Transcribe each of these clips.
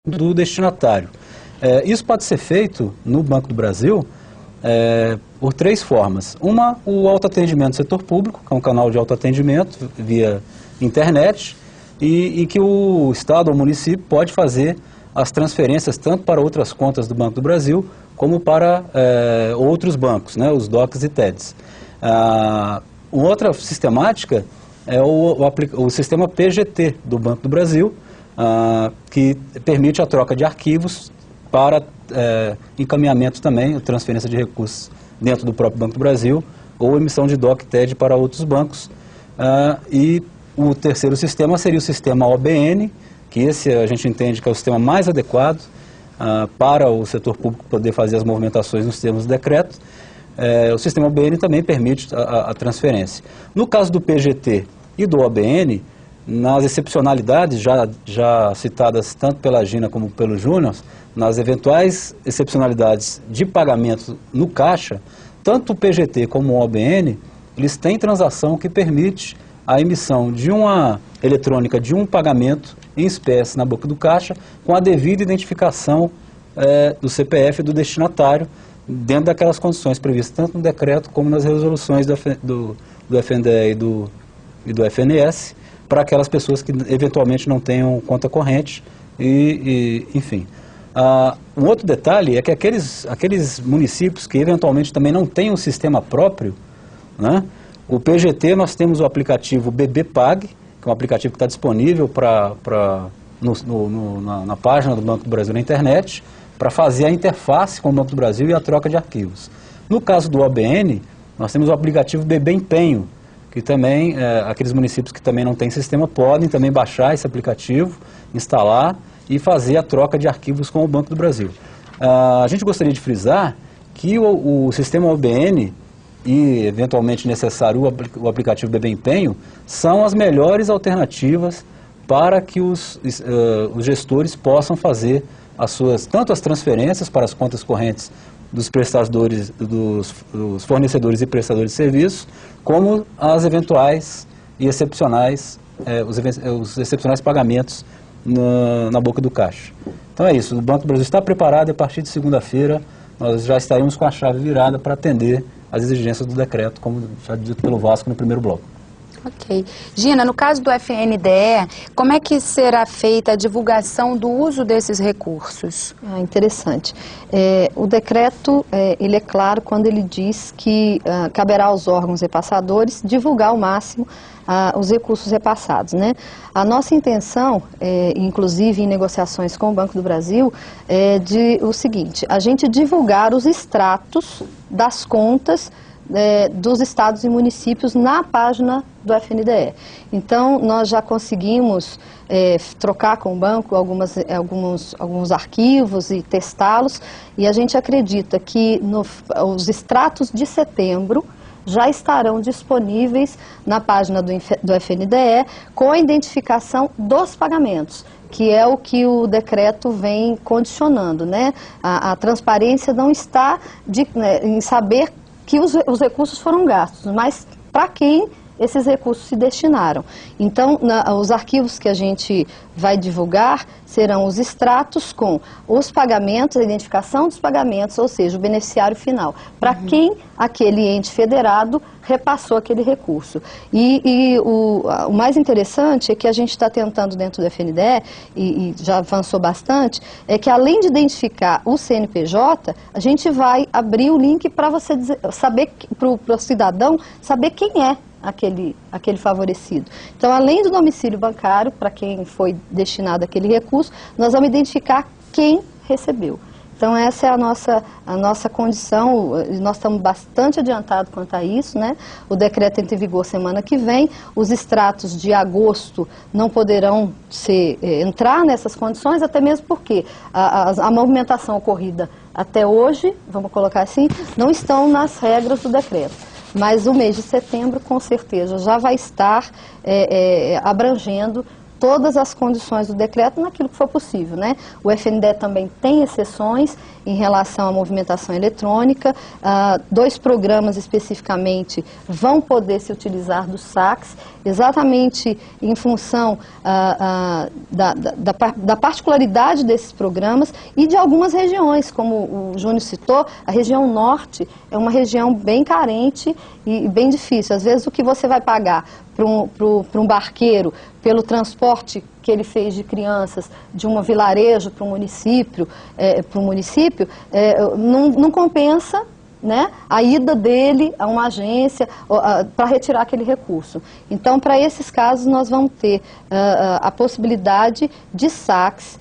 do destinatário. Isso pode ser feito no Banco do Brasil por três formas. Uma, o autoatendimento do setor público, que é um canal de autoatendimento via internet, e que o Estado ou o município pode fazer as transferências tanto para outras contas do Banco do Brasil, como para outros bancos, né, os DOCs e TEDs. Outra sistemática é o sistema PGT do Banco do Brasil, que permite a troca de arquivos para encaminhamento também, transferência de recursos dentro do próprio Banco do Brasil, ou emissão de DOC e TED para outros bancos. E o terceiro sistema seria o sistema OBN, que esse a gente entende que é o sistema mais adequado para o setor público poder fazer as movimentações nos termos do decreto. O sistema OBN também permite a transferência. No caso do PGT e do OBN, nas excepcionalidades já citadas tanto pela Gina como pelo Júnior, nas eventuais excepcionalidades de pagamento no caixa, tanto o PGT como o OBN, eles têm transação que permite a emissão de uma eletrônica de um pagamento em espécie na boca do caixa, com a devida identificação do CPF do destinatário, dentro daquelas condições previstas tanto no decreto como nas resoluções do FNDE e do FNS, para aquelas pessoas que eventualmente não tenham conta corrente, enfim. Um outro detalhe é que aqueles municípios que eventualmente também não têm um sistema próprio, né, o PGT nós temos o aplicativo BBPag, que é um aplicativo que está disponível na página do Banco do Brasil na internet, para fazer a interface com o Banco do Brasil e a troca de arquivos. No caso do OBN, nós temos o aplicativo BB Empenho, que também, aqueles municípios que também não têm sistema podem também baixar esse aplicativo, instalar e fazer a troca de arquivos com o Banco do Brasil. A gente gostaria de frisar que o sistema OBN e, eventualmente necessário, o aplicativo BB Empenho são as melhores alternativas para que os gestores possam fazer tanto as transferências para as contas correntes dos prestadores, dos fornecedores e prestadores de serviços, como as eventuais e excepcionais, os excepcionais pagamentos na boca do caixa. Então é isso, o Banco do Brasil está preparado e a partir de segunda-feira nós já estaremos com a chave virada para atender as exigências do decreto, como já dito pelo Vasco no primeiro bloco. Ok. Gina, no caso do FNDE, como é que será feita a divulgação do uso desses recursos? Interessante. O decreto, ele é claro quando ele diz que caberá aos órgãos repassadores divulgar ao máximo os recursos repassados, né? A nossa intenção, inclusive em negociações com o Banco do Brasil, é o seguinte, a gente divulgar os extratos das contas dos estados e municípios na página do FNDE. Então, nós já conseguimos trocar com o banco alguns arquivos e testá-los, e a gente acredita que os extratos de setembro já estarão disponíveis na página do FNDE com a identificação dos pagamentos, que é o que o decreto vem condicionando, né? A transparência não está em saber que os recursos foram gastos, mas para quem esses recursos se destinaram. Então, os arquivos que a gente vai divulgar serão os extratos com os pagamentos, a identificação dos pagamentos, ou seja, o beneficiário final, para quem aquele ente federado repassou aquele recurso. E o mais interessante é que a gente está tentando dentro do FNDE, e já avançou bastante, é que além de identificar o CNPJ, a gente vai abrir o link para você saber, para o cidadão saber quem é aquele favorecido. Então, além do domicílio bancário, para quem foi destinado aquele recurso, nós vamos identificar quem recebeu. Então, essa é a nossa condição, nós estamos bastante adiantados quanto a isso, né? O decreto entra em vigor semana que vem, os extratos de agosto não poderão entrar nessas condições, até mesmo porque a movimentação ocorrida até hoje, vamos colocar assim, não estão nas regras do decreto. Mas o mês de setembro, com certeza, já vai estar abrangendo todas as condições do decreto naquilo que for possível, né? O FNDE também tem exceções em relação à movimentação eletrônica. 2 programas especificamente vão poder se utilizar dos saques, exatamente em função da particularidade desses programas e de algumas regiões, como o Júnior citou. A região norte é uma região bem carente e bem difícil. Às vezes o que você vai pagar para um barqueiro pelo transporte que ele fez de crianças de um vilarejo para um município, não compensa, né, a ida dele a uma agência para retirar aquele recurso. Então, para esses casos, nós vamos ter a possibilidade de saques,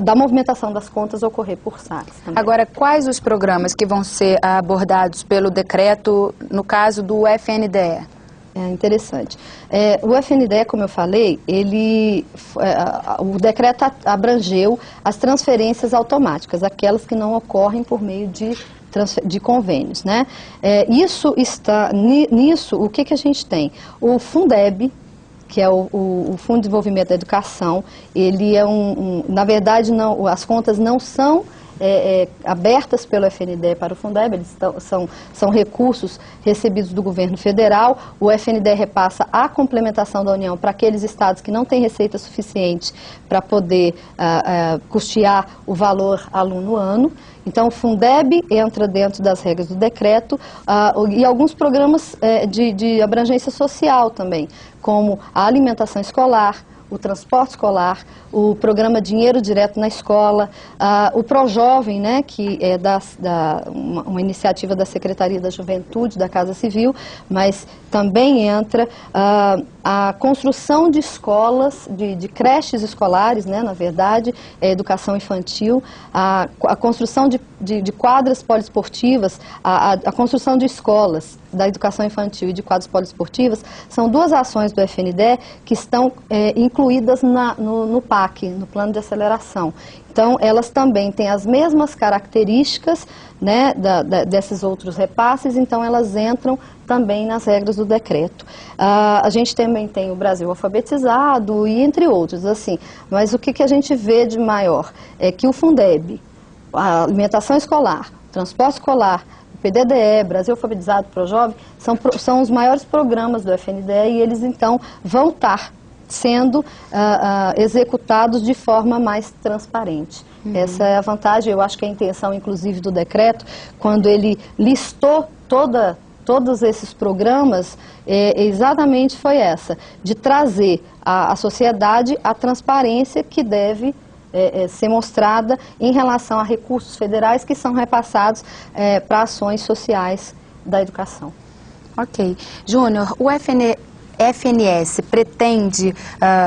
da movimentação das contas ocorrer por saques também. Agora, quais os programas que vão ser abordados pelo decreto no caso do FNDE? É interessante. O FNDE, como eu falei, o decreto abrangeu as transferências automáticas, aquelas que não ocorrem por meio de convênios, né? Nisso, o que a gente tem? O Fundeb, que é o Fundo de Desenvolvimento da Educação, ele é na verdade, as contas não são abertas pelo FNDE para o Fundeb, eles são recursos recebidos do governo federal. O FNDE repassa a complementação da União para aqueles estados que não têm receita suficiente para poder custear o valor aluno ano. Então, o Fundeb entra dentro das regras do decreto e alguns programas de abrangência social também, como a alimentação escolar, o transporte escolar, o programa Dinheiro Direto na Escola, o ProJovem, né, que é uma iniciativa da Secretaria da Juventude, da Casa Civil, mas também entra a construção de escolas, de creches escolares, né, na verdade, educação infantil, a construção de quadras poliesportivas, a construção de escolas da educação infantil e de quadras poliesportivas, são 2 ações do FNDE que estão incluídas no PAC, no Plano de Aceleração. Então, elas também têm as mesmas características, né, desses outros repasses, então elas entram também nas regras do decreto. A gente também tem o Brasil Alfabetizado e entre outros, assim. Mas o que a gente vê de maior é que o Fundeb, a alimentação escolar, transporte escolar, o PDDE, Brasil Alfabetizado, ProJovem, são os maiores programas do FNDE e eles, então, vão estar sendo executados de forma mais transparente. Essa é a vantagem, eu acho que a intenção, inclusive, do decreto, quando ele listou todos esses programas, exatamente foi essa, de trazer à sociedade a transparência que deve ser mostrada em relação a recursos federais que são repassados para ações sociais da educação. Ok. Júnior, o FNS pretende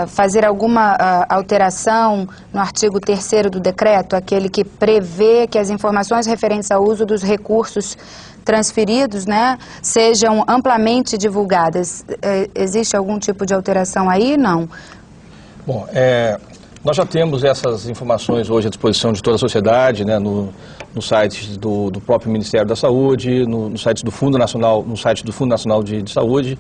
fazer alguma alteração no artigo 3º do decreto, aquele que prevê que as informações referentes ao uso dos recursos transferidos, né, sejam amplamente divulgadas? Existe algum tipo de alteração aí? Não? Bom, nós já temos essas informações hoje à disposição de toda a sociedade, né, no site do próprio Ministério da Saúde, no site do Fundo Nacional, de Saúde,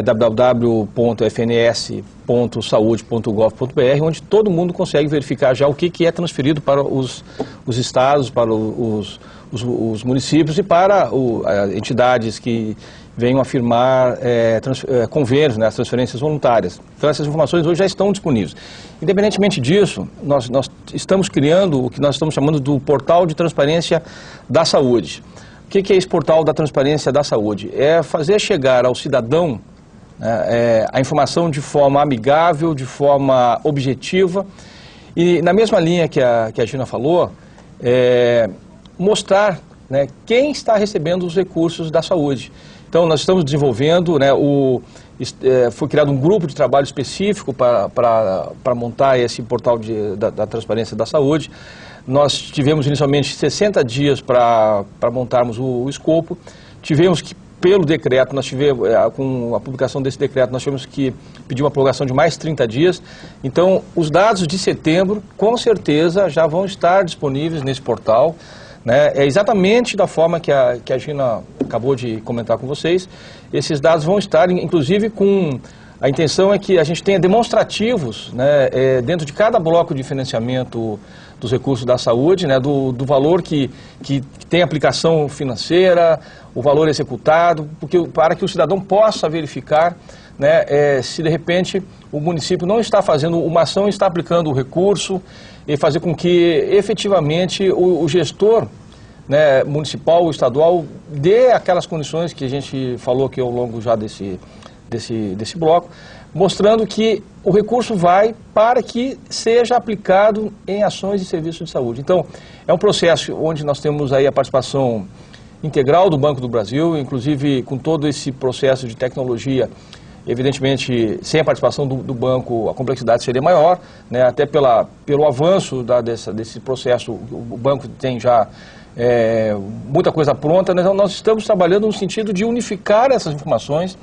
www.fns.saude.gov.br, onde todo mundo consegue verificar já o que é transferido para os estados, para os municípios e para entidades que venham a firmar convênios, né, as transferências voluntárias. Então, essas informações hoje já estão disponíveis. Independentemente disso, nós estamos criando o que nós estamos chamando do Portal de Transparência da Saúde. O que é esse Portal da Transparência da Saúde? É fazer chegar ao cidadão a informação de forma amigável, de forma objetiva e, na mesma linha que a Gina falou, mostrar, né, quem está recebendo os recursos da saúde. Então, nós estamos desenvolvendo, né, foi criado um grupo de trabalho específico para montar esse portal da transparência da saúde. Nós tivemos inicialmente 60 dias para montarmos o escopo. Tivemos que, pelo decreto, com a publicação desse decreto, nós tivemos que pedir uma prorrogação de mais 30 dias. Então, os dados de setembro, com certeza, já vão estar disponíveis nesse portal. Né? É exatamente da forma que a Gina acabou de comentar com vocês. Esses dados vão estar, inclusive, com A intenção é que a gente tenha demonstrativos, né, dentro de cada bloco de financiamento dos recursos da saúde, né, do valor que tem aplicação financeira, o valor executado, para que o cidadão possa verificar, né, se de repente o município não está fazendo uma ação, está aplicando o recurso, e fazer com que efetivamente o gestor, né, municipal ou estadual dê aquelas condições que a gente falou aqui ao longo já desse bloco, mostrando que o recurso vai para que seja aplicado em ações de serviço de saúde. Então, é um processo onde nós temos aí a participação integral do Banco do Brasil, inclusive com todo esse processo de tecnologia. Evidentemente, sem a participação do banco, a complexidade seria maior, né, até pelo avanço desse processo. O banco tem já muita coisa pronta, né, então nós estamos trabalhando no sentido de unificar essas informações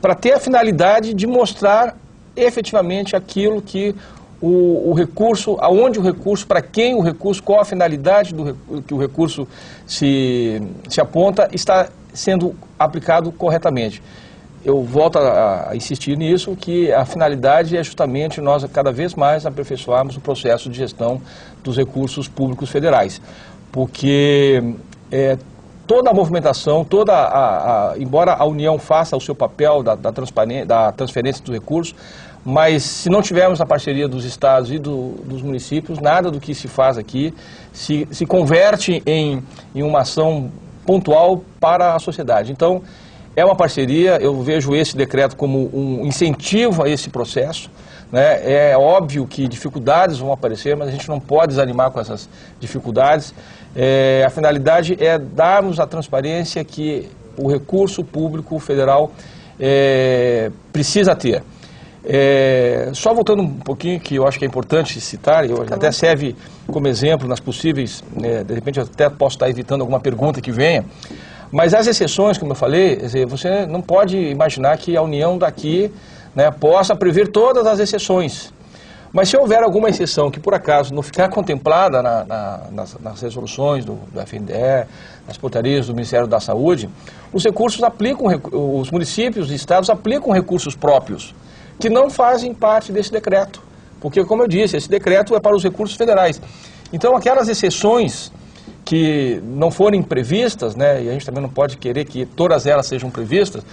para ter a finalidade de mostrar efetivamente aquilo que o recurso, aonde o recurso, para quem o recurso, qual a finalidade que o recurso se aponta, está sendo aplicado corretamente. Eu volto a insistir nisso, que a finalidade é justamente nós cada vez mais aperfeiçoarmos o processo de gestão dos recursos públicos federais. Porque toda a movimentação, embora a União faça o seu papel da transferência dos recursos, mas se não tivermos a parceria dos estados e dos municípios, nada do que se faz aqui se converte em uma ação pontual para a sociedade. Então, é uma parceria, eu vejo esse decreto como um incentivo a esse processo, né? É óbvio que dificuldades vão aparecer, mas a gente não pode desanimar com essas dificuldades. A finalidade é darmos a transparência que o recurso público federal precisa ter. Só voltando um pouquinho, que eu acho que é importante citar, até serve como exemplo nas possíveis, de repente eu até posso estar evitando alguma pergunta que venha, mas as exceções, como eu falei, você não pode imaginar que a União daqui, né, possa prever todas as exceções. Mas se houver alguma exceção que por acaso não ficar contemplada nas resoluções do FNDE, nas portarias do Ministério da Saúde, os recursos aplicam, os municípios e estados aplicam recursos próprios, que não fazem parte desse decreto. Porque, como eu disse, esse decreto é para os recursos federais. Então, aquelas exceções que não forem previstas, né, e a gente também não pode querer que todas elas sejam previstas,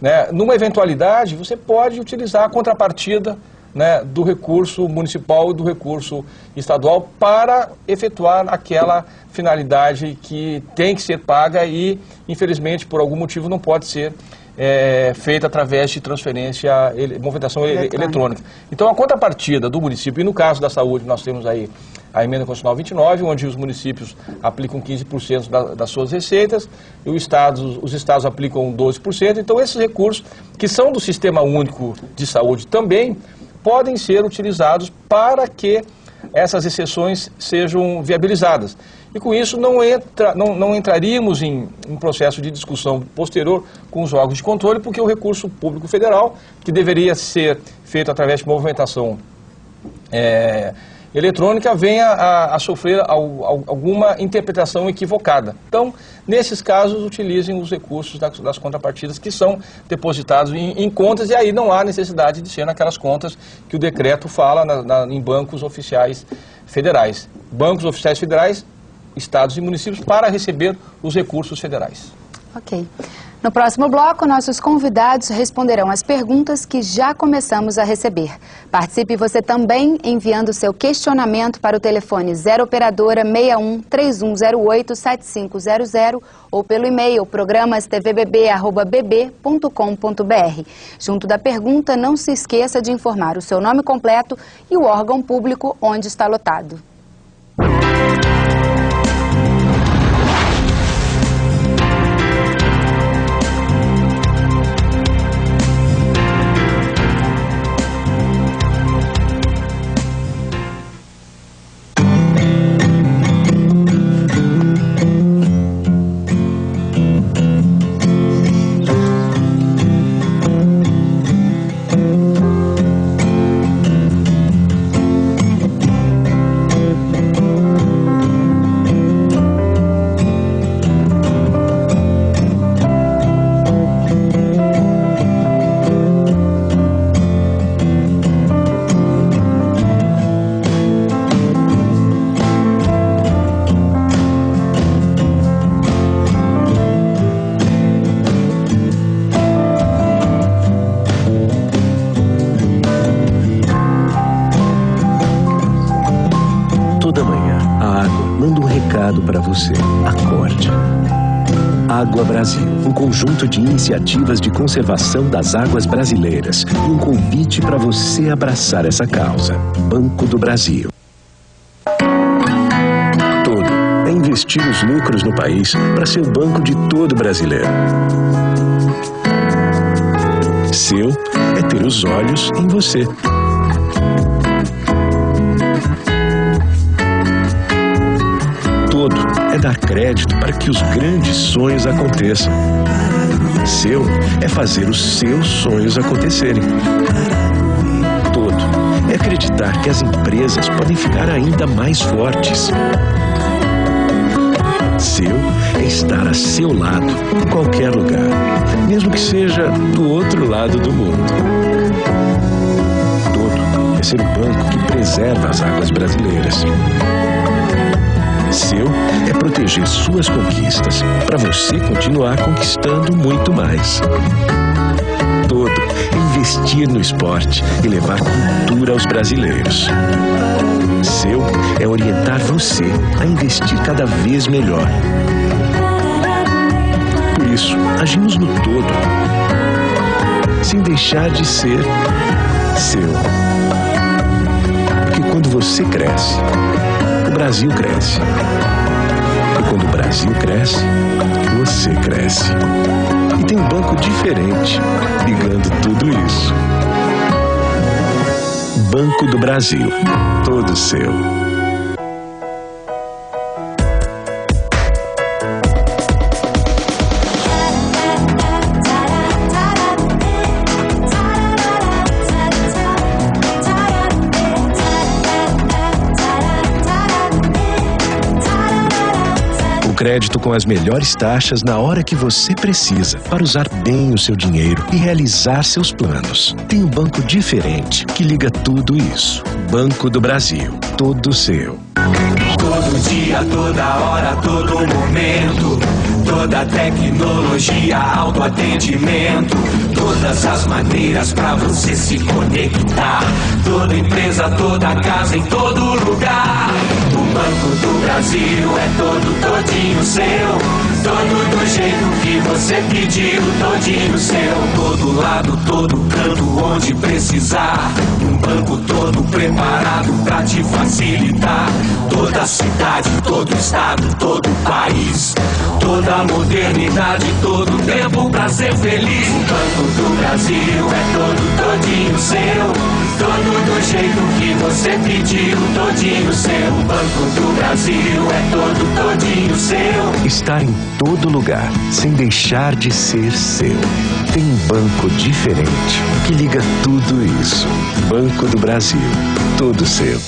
né, numa eventualidade, você pode utilizar a contrapartida, né, do recurso municipal e do recurso estadual para efetuar aquela finalidade que tem que ser paga e, infelizmente, por algum motivo não pode ser feita através de transferência, movimentação eletrônica. Então, a contrapartida do município, e no caso da saúde, nós temos aí a emenda constitucional 29, onde os municípios aplicam 15% das suas receitas, e os estados aplicam 12%. Então, esses recursos, que são do Sistema Único de Saúde também, podem ser utilizados para que essas exceções sejam viabilizadas. E com isso não entraríamos em um processo de discussão posterior com os órgãos de controle, porque o recurso público federal, que deveria ser feito através de movimentação eletrônica, venha a sofrer alguma interpretação equivocada. Então, nesses casos, utilizem os recursos das contrapartidas que são depositados em contas, e aí não há necessidade de ser naquelas contas que o decreto fala em bancos oficiais federais. Bancos oficiais federais, estados e municípios, para receber os recursos federais. Ok. No próximo bloco, nossos convidados responderão as perguntas que já começamos a receber. Participe você também enviando seu questionamento para o telefone 0 operadora 61 3108 7500 ou pelo e-mail programastvbb@bb.com.br. Junto da pergunta, não se esqueça de informar o seu nome completo e o órgão público onde está lotado. Toda manhã, a água manda um recado para você. Acorde. Água Brasil, um conjunto de iniciativas de conservação das águas brasileiras e um convite para você abraçar essa causa. Banco do Brasil. Todo é investir os lucros no país para ser o banco de todo brasileiro. Seu é ter os olhos em você. Todo é dar crédito para que os grandes sonhos aconteçam. Seu é fazer os seus sonhos acontecerem. Todo é acreditar que as empresas podem ficar ainda mais fortes. Seu é estar a seu lado, em qualquer lugar, mesmo que seja do outro lado do mundo. Todo é ser o banco que preserva as águas brasileiras. Seu é proteger suas conquistas, para você continuar conquistando muito mais. Todo é investir no esporte e levar cultura aos brasileiros. Seu é orientar você a investir cada vez melhor. Por isso, agimos no todo, sem deixar de ser seu. Porque quando você cresce, o Brasil cresce. E quando o Brasil cresce, você cresce. E tem um banco diferente, ligando tudo isso. Banco do Brasil, todo seu. Crédito com as melhores taxas na hora que você precisa para usar bem o seu dinheiro e realizar seus planos. Tem um banco diferente que liga tudo isso. Banco do Brasil, todo seu. Todo dia, toda hora, todo momento, toda tecnologia, autoatendimento, todas as maneiras pra você se conectar. Toda empresa, toda casa, em todo lugar. O Banco do Brasil é todo todinho seu. Todo do jeito que você pediu, todinho seu. Todo lado, todo canto, onde precisar. Um banco todo preparado pra te facilitar. Toda cidade, todo estado, todo país. Toda modernidade, todo tempo pra ser feliz. O Banco do Brasil é todo todinho seu. Todo do jeito que você pediu, todinho seu. O Banco do Brasil é todo todinho seu. Estar em todo lugar, sem deixar de ser seu. Tem um banco diferente que liga tudo isso. Banco do Brasil, todo seu.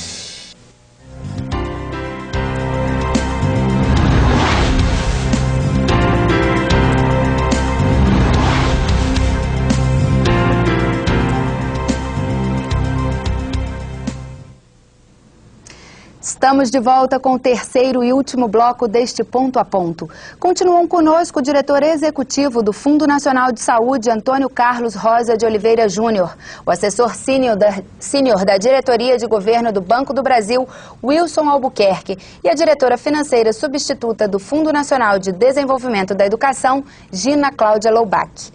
Estamos de volta com o terceiro e último bloco deste Ponto a Ponto. Continuam conosco o diretor executivo do Fundo Nacional de Saúde, Antônio Carlos Rosa de Oliveira Júnior, o assessor sênior da Diretoria de Governo do Banco do Brasil, Wilson Albuquerque, e a diretora financeira substituta do Fundo Nacional de Desenvolvimento da Educação, Gina Cláudia Loubach.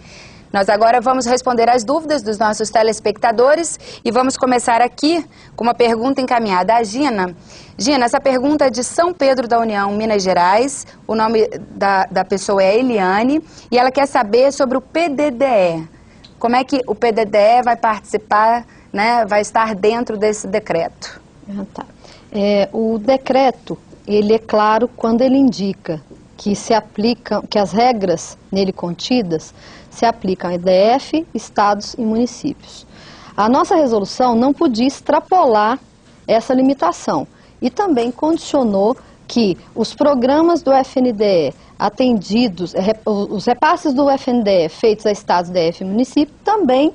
Nós agora vamos responder às dúvidas dos nossos telespectadores e vamos começar aqui com uma pergunta encaminhada à Gina. Gina, essa pergunta é de São Pedro da União, Minas Gerais. O nome da pessoa é Eliane e ela quer saber sobre o PDDE. Como é que o PDDE vai participar, né, vai estar dentro desse decreto? Tá. O decreto, ele é claro quando ele indica que se aplicam, que as regras nele contidas se aplicam a EDF, estados e municípios. A nossa resolução não podia extrapolar essa limitação e também condicionou que os programas do FNDE atendidos, os repasses do FNDE feitos a estados, DF e município também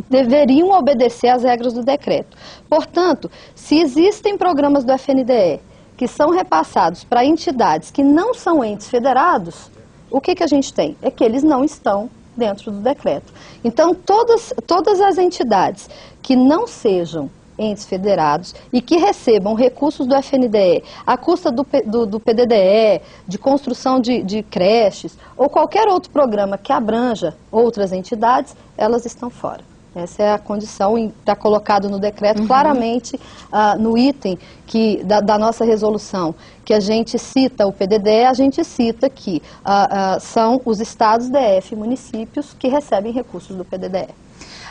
deveriam obedecer às regras do decreto. Portanto, se existem programas do FNDE que são repassados para entidades que não são entes federados, o que a gente tem? É que eles não estão dentro do decreto. Então, todas as entidades que não sejam entes federados e que recebam recursos do FNDE à custa do PDDE, de construção de creches ou qualquer outro programa que abranja outras entidades, elas estão fora. Essa é a condição, está colocado no decreto claramente no item da nossa resolução, que a gente cita o PDDE, a gente cita que são os estados, DF e municípios que recebem recursos do PDDE.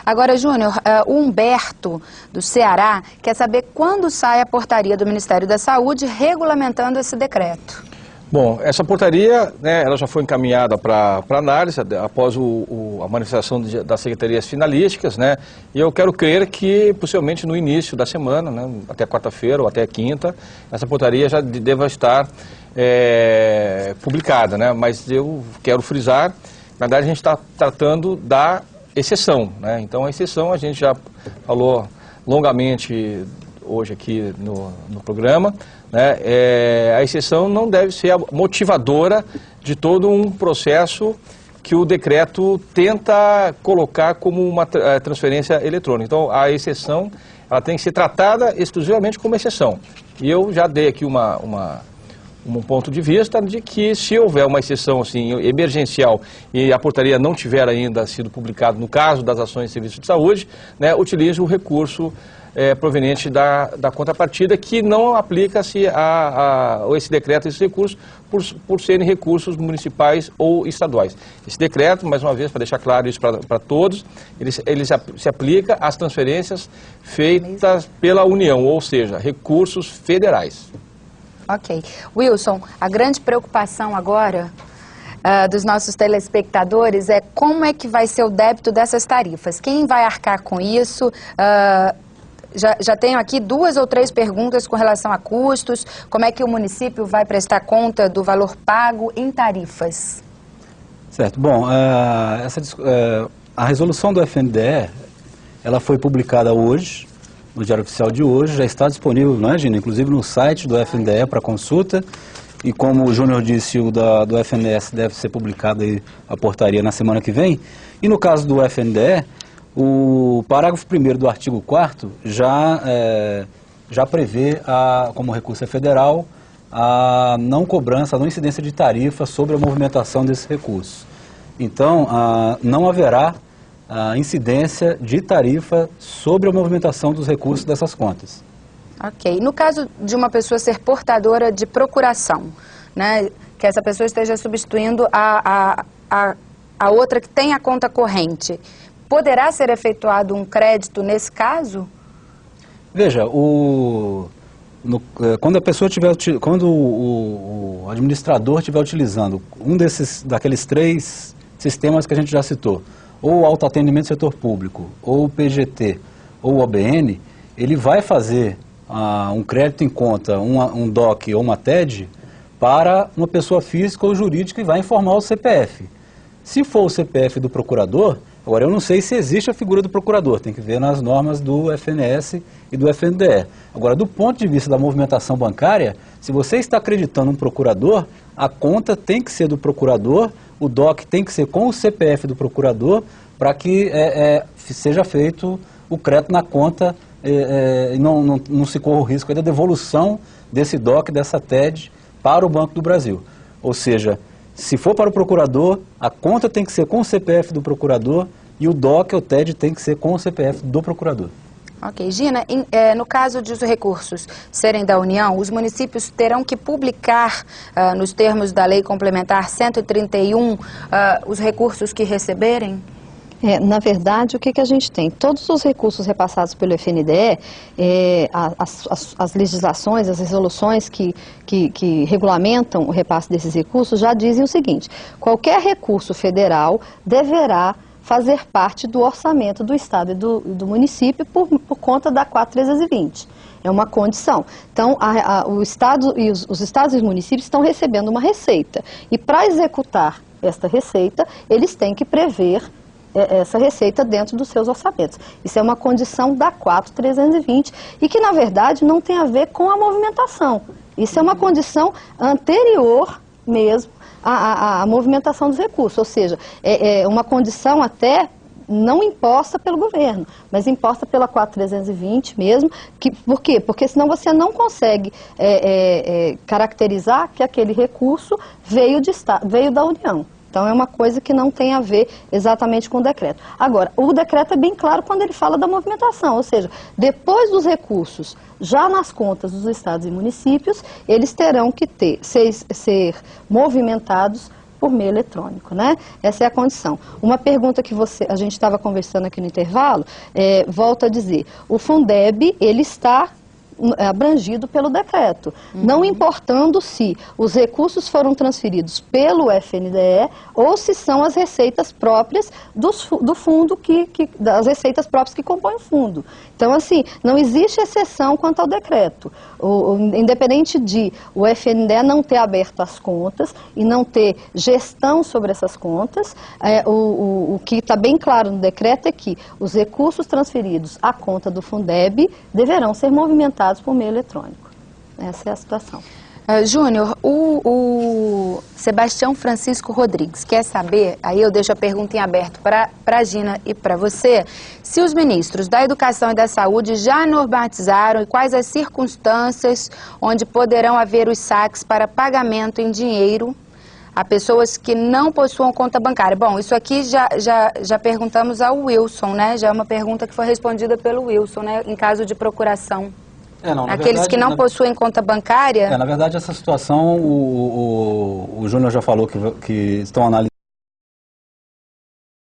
Agora, Júnior, o Humberto, do Ceará, quer saber quando sai a portaria do Ministério da Saúde regulamentando esse decreto. Bom, essa portaria, né, ela já foi encaminhada para análise após a manifestação das secretarias finalísticas, né, e eu quero crer que possivelmente no início da semana, né, até quarta-feira ou até quinta, essa portaria já deva estar publicada, né, mas eu quero frisar, na verdade a gente está tratando da exceção, né, então a exceção a gente já falou longamente hoje aqui no programa, né, a exceção não deve ser a motivadora de todo um processo que o decreto tenta colocar como uma transferência eletrônica. Então, a exceção ela tem que ser tratada exclusivamente como exceção. E eu já dei aqui um ponto de vista de que se houver uma exceção assim, emergencial e a portaria não tiver ainda sido publicada no caso das ações de serviço de saúde, né, utilize o recurso proveniente da contrapartida, que não aplica-se a esse decreto, esses recursos, por serem recursos municipais ou estaduais. Esse decreto, mais uma vez, para deixar claro isso para todos, ele se aplica às transferências feitas pela União, ou seja, recursos federais. Ok. Wilson, a grande preocupação agora dos nossos telespectadores é como é que vai ser o débito dessas tarifas. Quem vai arcar com isso? Já tenho aqui 2 ou 3 perguntas com relação a custos. Como é que o município vai prestar conta do valor pago em tarifas? Certo. Bom, a resolução do FNDE, ela foi publicada hoje, no Diário Oficial de hoje, já está disponível, não é, Gina? Inclusive no site do FNDE para consulta. E como o Júnior disse, o do FNS deve ser publicado aí, a portaria na semana que vem. E no caso do FNDE, o parágrafo 1º do artigo 4º já prevê, como recurso federal, a não cobrança, a não incidência de tarifa sobre a movimentação desses recursos. Então, não haverá incidência de tarifa sobre a movimentação dos recursos dessas contas. Ok. No caso de uma pessoa ser portadora de procuração, né, que essa pessoa esteja substituindo a outra que tem a conta corrente, poderá ser efetuado um crédito nesse caso? Veja, quando a pessoa quando o administrador estiver utilizando daqueles 3 sistemas que a gente já citou, ou o autoatendimento do setor público, ou o PGT, ou o OBN, ele vai fazer um crédito em conta, um DOC ou uma TED para uma pessoa física ou jurídica e vai informar o CPF. Se for o CPF do procurador, agora eu não sei se existe a figura do procurador, tem que ver nas normas do FNS e do FNDE. Agora, do ponto de vista da movimentação bancária, se você está acreditando um procurador, a conta tem que ser do procurador, o DOC tem que ser com o CPF do procurador, para que seja feito o crédito na conta e não se corra o risco da devolução desse DOC, dessa TED, para o Banco do Brasil. Ou seja, se for para o procurador, a conta tem que ser com o CPF do procurador e o DOC ou TED tem que ser com o CPF do procurador. Ok. Gina, no caso de os recursos serem da União, os municípios terão que publicar, nos termos da Lei Complementar 131, os recursos que receberem? Na verdade, o que a gente tem? Todos os recursos repassados pelo FNDE, as legislações, as resoluções que regulamentam o repasse desses recursos já dizem o seguinte: qualquer recurso federal deverá fazer parte do orçamento do Estado e do município por conta da 4.320. É uma condição. Então, os estados e os municípios estão recebendo uma receita. E para executar esta receita, eles têm que prever essa receita dentro dos seus orçamentos. Isso é uma condição da 4.320 e que, na verdade, não tem a ver com a movimentação. Isso é uma condição anterior mesmo à movimentação dos recursos, ou seja, é uma condição até não imposta pelo governo, mas imposta pela 4320 mesmo. Por quê? Porque senão você não consegue caracterizar que aquele recurso veio da União. Então, é uma coisa que não tem a ver exatamente com o decreto. Agora, o decreto é bem claro quando ele fala da movimentação, ou seja, depois dos recursos já nas contas dos estados e municípios, eles terão que ser movimentados por meio eletrônico, né? Essa é a condição. Uma pergunta que a gente estava conversando aqui no intervalo, volto a dizer, o Fundeb, ele está abrangido pelo decreto, não importando se os recursos foram transferidos pelo FNDE ou se são as receitas próprias do fundo, das receitas próprias que compõem o fundo. Então, assim, não existe exceção quanto ao decreto. Independente de o FNDE não ter aberto as contas e não ter gestão sobre essas contas, o que está bem claro no decreto é que os recursos transferidos à conta do Fundeb deverão ser movimentados por meio eletrônico. Essa é a situação. Júnior, o Sebastião Francisco Rodrigues quer saber, aí eu deixo a pergunta em aberto para a Gina e para você, se os ministros da Educação e da Saúde já normatizaram e quais as circunstâncias onde poderão haver os saques para pagamento em dinheiro a pessoas que não possuam conta bancária. Bom, isso aqui já perguntamos ao Wilson, né? Já é uma pergunta que foi respondida pelo Wilson, né? Em caso de procuração. Aqueles que não possuem conta bancária... Na verdade, essa situação, o Júnior já falou que estão analisando.